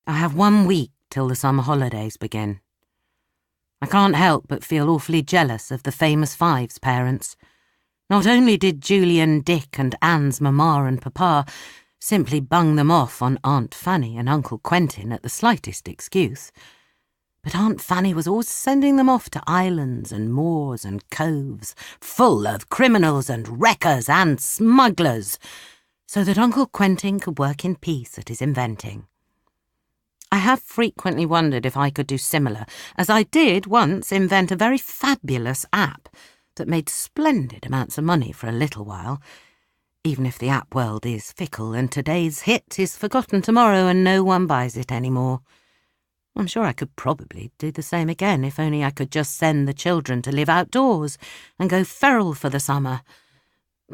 I have 1 week till the summer holidays begin. I can't help but feel awfully jealous of the famous Five's parents. Not only did Julian, Dick and Anne's mamma and papa simply bung them off on Aunt Fanny and Uncle Quentin at the slightest excuse, but Aunt Fanny was always sending them off to islands and moors and coves full of criminals and wreckers and smugglers, so that Uncle Quentin could work in peace at his inventing. I have frequently wondered if I could do similar, as I did once invent a very fabulous app that made splendid amounts of money for a little while, even if the app world is fickle and today's hit is forgotten tomorrow and no one buys it anymore. I'm sure I could probably do the same again if only I could just send the children to live outdoors and go feral for the summer,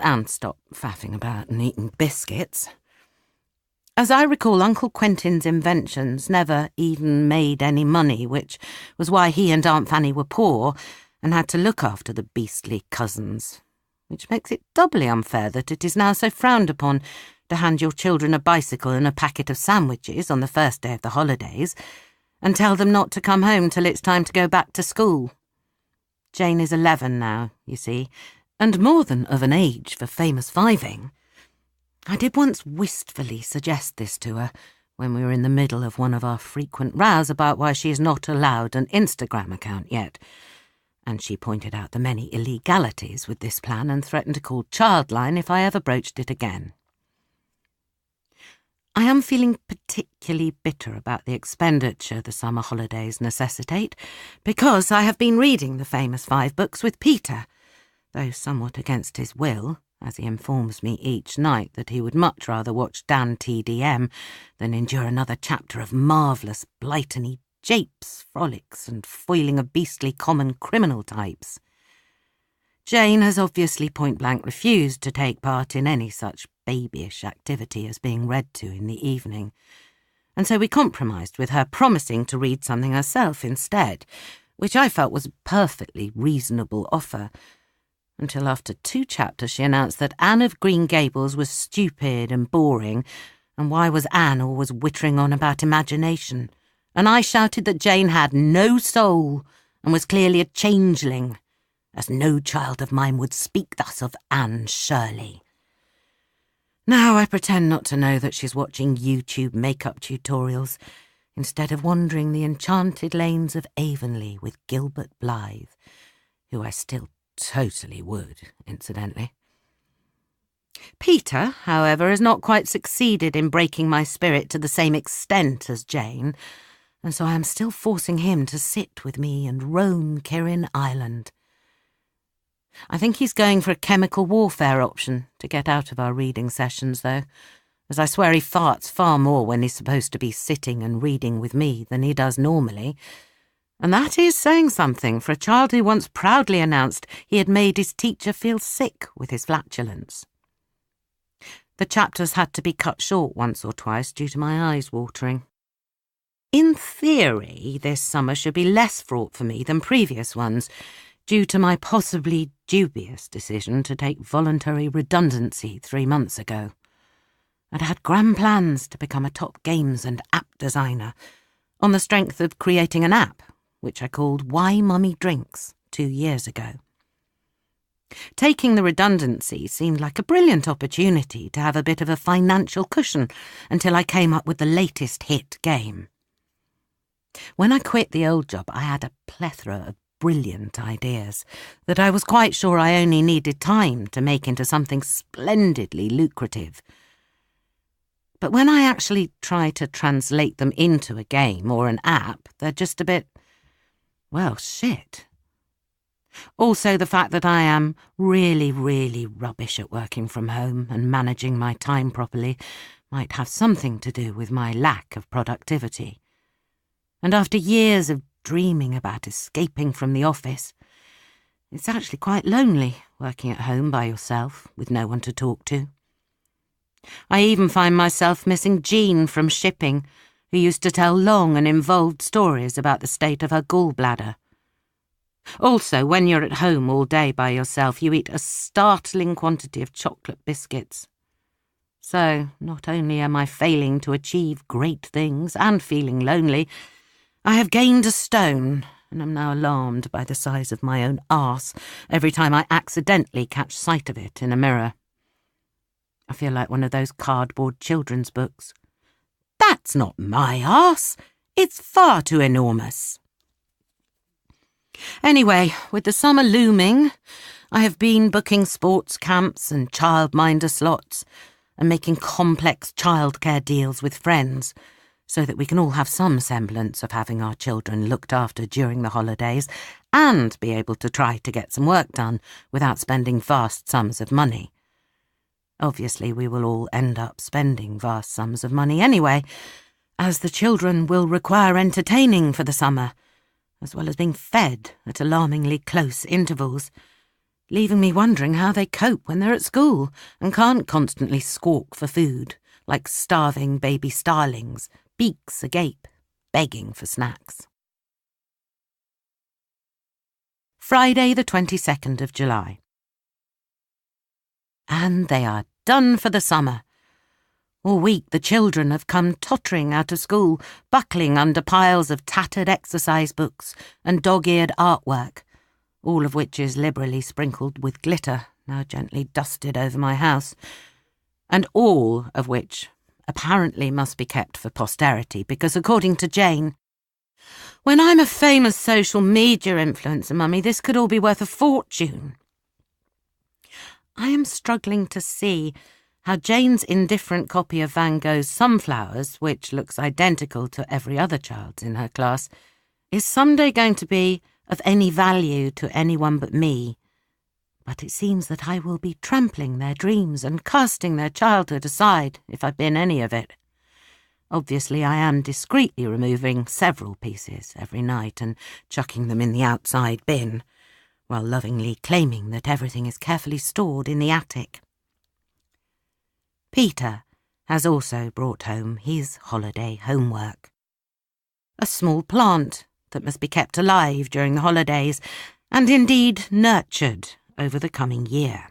and stop faffing about and eating biscuits. As I recall, Uncle Quentin's inventions never even made any money, which was why he and Aunt Fanny were poor and had to look after the beastly cousins, which makes it doubly unfair that it is now so frowned upon to hand your children a bicycle and a packet of sandwiches on the first day of the holidays and tell them not to come home till it's time to go back to school. Jane is 11 now, you see, and more than of an age for famous fiving. I did once wistfully suggest this to her when we were in the middle of one of our frequent rows about why she is not allowed an Instagram account yet, and she pointed out the many illegalities with this plan and threatened to call Childline if I ever broached it again. I am feeling particularly bitter about the expenditure the summer holidays necessitate, because I have been reading the famous 5 books with Peter, though somewhat against his will, as he informs me each night that he would much rather watch Dan TDM than endure another chapter of marvellous Blytony japes, frolics and foiling of beastly common criminal types. Jane has obviously point-blank refused to take part in any such babyish activity as being read to in the evening, and so we compromised with her promising to read something herself instead, which I felt was a perfectly reasonable offer, until after 2 chapters she announced that Anne of Green Gables was stupid and boring, and why was Anne always whittering on about imagination, and I shouted that Jane had no soul and was clearly a changeling, as no child of mine would speak thus of Anne Shirley. Now I pretend not to know that she's watching YouTube makeup tutorials instead of wandering the enchanted lanes of Avonlea with Gilbert Blythe, who I still totally would, incidentally. Peter, however, has not quite succeeded in breaking my spirit to the same extent as Jane, and so I am still forcing him to sit with me and roam Kirin Island. I think he's going for a chemical warfare option to get out of our reading sessions, though, as I swear he farts far more when he's supposed to be sitting and reading with me than he does normally, and that is saying something for a child who once proudly announced he had made his teacher feel sick with his flatulence. The chapters had to be cut short once or twice due to my eyes watering. In theory, this summer should be less fraught for me than previous ones, due to my possibly dubious decision to take voluntary redundancy 3 months ago. I'd had grand plans to become a top games and app designer, on the strength of creating an app, which I called Why Mummy Drinks 2 years ago. Taking the redundancy seemed like a brilliant opportunity to have a bit of a financial cushion until I came up with the latest hit game. When I quit the old job, I had a plethora of brilliant ideas that I was quite sure I only needed time to make into something splendidly lucrative. But when I actually try to translate them into a game or an app, they're just a bit, well, shit. Also, the fact that I am really, really rubbish at working from home and managing my time properly might have something to do with my lack of productivity. And after years of dreaming about escaping from the office, it's actually quite lonely working at home by yourself with no one to talk to. I even find myself missing Jean from shipping, who used to tell long and involved stories about the state of her gallbladder. Also, when you're at home all day by yourself, you eat a startling quantity of chocolate biscuits. So, not only am I failing to achieve great things and feeling lonely, I have gained a stone and am now alarmed by the size of my own arse every time I accidentally catch sight of it in a mirror. I feel like one of those cardboard children's books. That's not my arse. It's far too enormous. Anyway, with the summer looming, I have been booking sports camps and childminder slots and making complex childcare deals with friends so that we can all have some semblance of having our children looked after during the holidays and be able to try to get some work done without spending vast sums of money. Obviously, we will all end up spending vast sums of money anyway, as the children will require entertaining for the summer, as well as being fed at alarmingly close intervals, leaving me wondering how they cope when they're at school and can't constantly squawk for food, like starving baby starlings, beaks agape, begging for snacks. Friday the 22nd of July. And they are done for the summer. All week the children have come tottering out of school, buckling under piles of tattered exercise books and dog-eared artwork, all of which is liberally sprinkled with glitter, now gently dusted over my house, and all of which apparently must be kept for posterity, because according to Jane, when I'm a famous social media influencer, Mummy, this could all be worth a fortune. I am struggling to see how Jane's indifferent copy of Van Gogh's Sunflowers, which looks identical to every other child's in her class, is someday going to be of any value to anyone but me. But it seems that I will be trampling their dreams and casting their childhood aside if I bin any of it. Obviously, I am discreetly removing several pieces every night and chucking them in the outside bin, while lovingly claiming that everything is carefully stored in the attic. Peter has also brought home his holiday homework. A small plant that must be kept alive during the holidays and indeed nurtured over the coming year.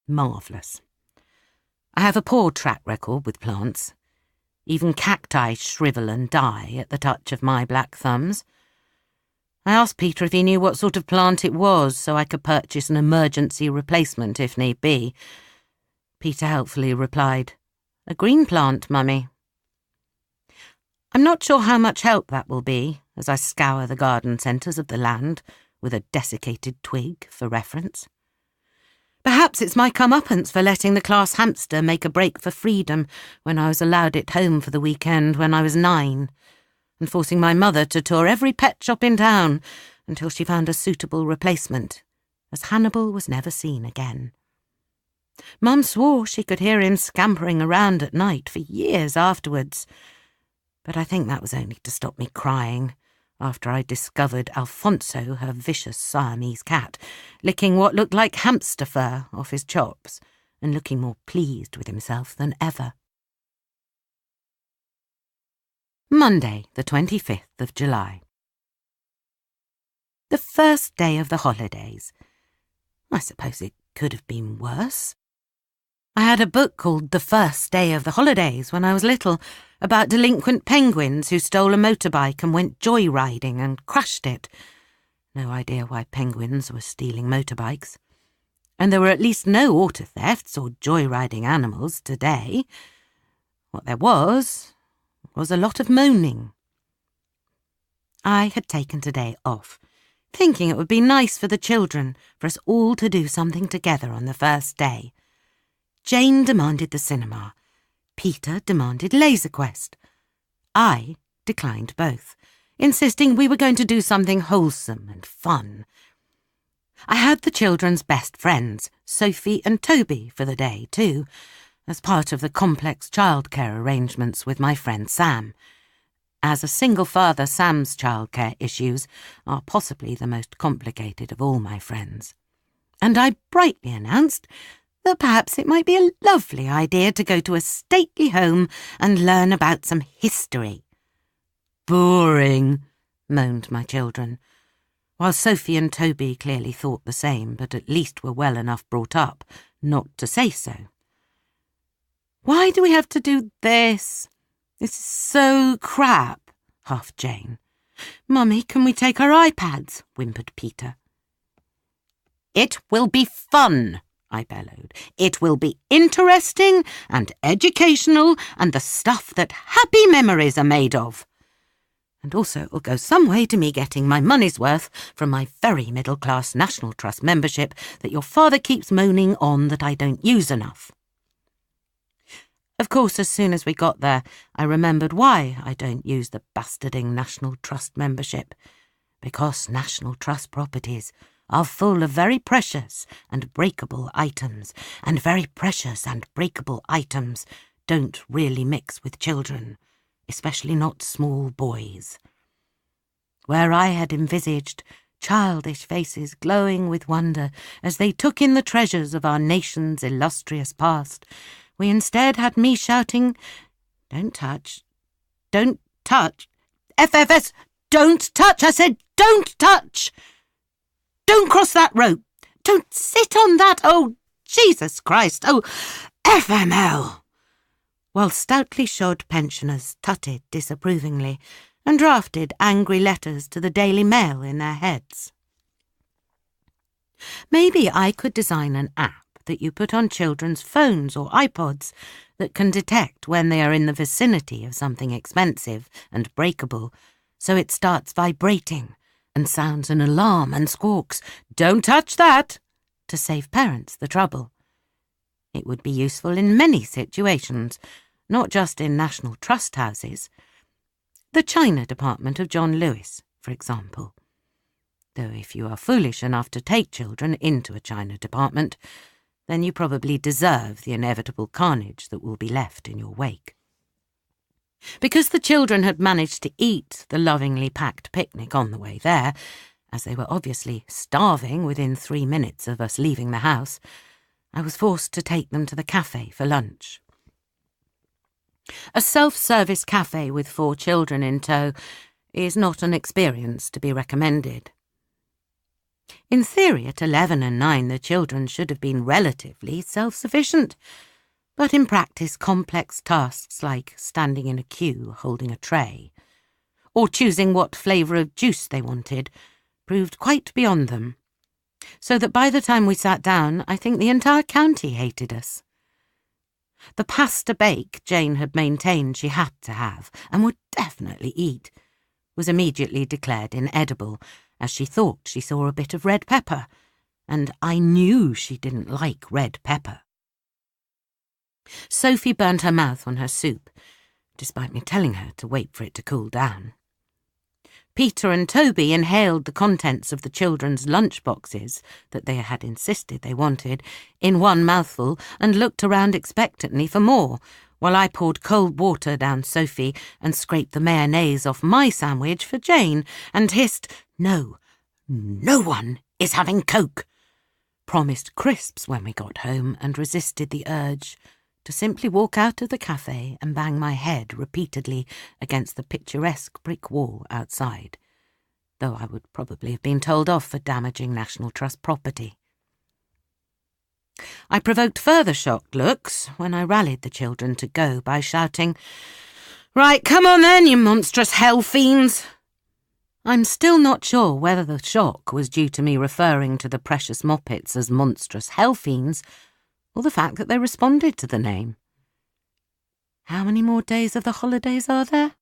Marvellous. I have a poor track record with plants. Even cacti shrivel and die at the touch of my black thumbs. I asked Peter if he knew what sort of plant it was so I could purchase an emergency replacement if need be. Peter helpfully replied, "A green plant, Mummy." I'm not sure how much help that will be as I scour the garden centres of the land with a desiccated twig for reference. Perhaps it's my comeuppance for letting the class hamster make a break for freedom when I was allowed it home for the weekend when I was 9, and forcing my mother to tour every pet shop in town until she found a suitable replacement, as Hannibal was never seen again. Mum swore she could hear him scampering around at night for years afterwards, but I think that was only to stop me crying after I discovered Alfonso, her vicious Siamese cat, licking what looked like hamster fur off his chops and looking more pleased with himself than ever. Monday, the 25th of July. The first day of the holidays. I suppose it could have been worse. I had a book called The First Day of the Holidays when I was little, about delinquent penguins who stole a motorbike and went joyriding and crashed it. No idea why penguins were stealing motorbikes. And there were at least no auto thefts or joyriding animals today. What there was a lot of moaning. I had taken today off, thinking it would be nice for the children for us all to do something together on the first day. Jane demanded the cinema. Peter demanded Laser Quest. I declined both, insisting we were going to do something wholesome and fun. I had the children's best friends, Sophie and Toby, for the day too, as part of the complex childcare arrangements with my friend Sam. As a single father, Sam's childcare issues are possibly the most complicated of all my friends. And I brightly announced that perhaps it might be a lovely idea to go to a stately home and learn about some history. "Boring," moaned my children, while Sophie and Toby clearly thought the same, but at least were well enough brought up not to say so. Why do we have to do this? This is so crap, huffed Jane. Mummy, can we take our iPads? Whimpered Peter. It will be fun, I bellowed. It will be interesting and educational and the stuff that happy memories are made of. And also it will go some way to me getting my money's worth from my very middle-class National Trust membership that your father keeps moaning on that I don't use enough. Of course, as soon as we got there, I remembered why I don't use the bastarding National Trust membership. Because National Trust properties are full of very precious and breakable items, and very precious and breakable items don't really mix with children, especially not small boys. Where I had envisaged childish faces glowing with wonder as they took in the treasures of our nation's illustrious past, we instead had me shouting, "Don't touch, don't touch, FFS, don't touch, I said, don't touch! Don't cross that rope, don't sit on that, oh, Jesus Christ, oh, FML!" While stoutly shod pensioners tutted disapprovingly and drafted angry letters to the Daily Mail in their heads. Maybe I could design an app that you put on children's phones or iPods that can detect when they are in the vicinity of something expensive and breakable, so it starts vibrating and sounds an alarm and squawks, "Don't touch that!" to save parents the trouble. It would be useful in many situations, not just in National Trust houses. The China department of John Lewis, for example. Though if you are foolish enough to take children into a China department, then you probably deserve the inevitable carnage that will be left in your wake. Because the children had managed to eat the lovingly packed picnic on the way there, as they were obviously starving within 3 minutes of us leaving the house, I was forced to take them to the cafe for lunch. A self-service cafe with 4 children in tow is not an experience to be recommended. In theory, at 11 and 9, the children should have been relatively self-sufficient, but in practice, complex tasks like standing in a queue holding a tray, or choosing what flavour of juice they wanted, proved quite beyond them, so that by the time we sat down, I think the entire county hated us. The pasta bake Jane had maintained she had to have, and would definitely eat, was immediately declared inedible, as she thought she saw a bit of red pepper, and I knew she didn't like red pepper. Sophie burnt her mouth on her soup, despite me telling her to wait for it to cool down. Peter and Toby inhaled the contents of the children's lunch boxes that they had insisted they wanted in one mouthful and looked around expectantly for more, while I poured cold water down Sophie and scraped the mayonnaise off my sandwich for Jane and hissed, "No, no one is having Coke," promised crisps when we got home and resisted the urge to simply walk out of the cafe and bang my head repeatedly against the picturesque brick wall outside, though I would probably have been told off for damaging National Trust property. I provoked further shocked looks when I rallied the children to go by shouting, "Right, come on then, you monstrous hell fiends!" I'm still not sure whether the shock was due to me referring to the precious moppets as monstrous hell fiends, or the fact that they responded to the name. How many more days of the holidays are there?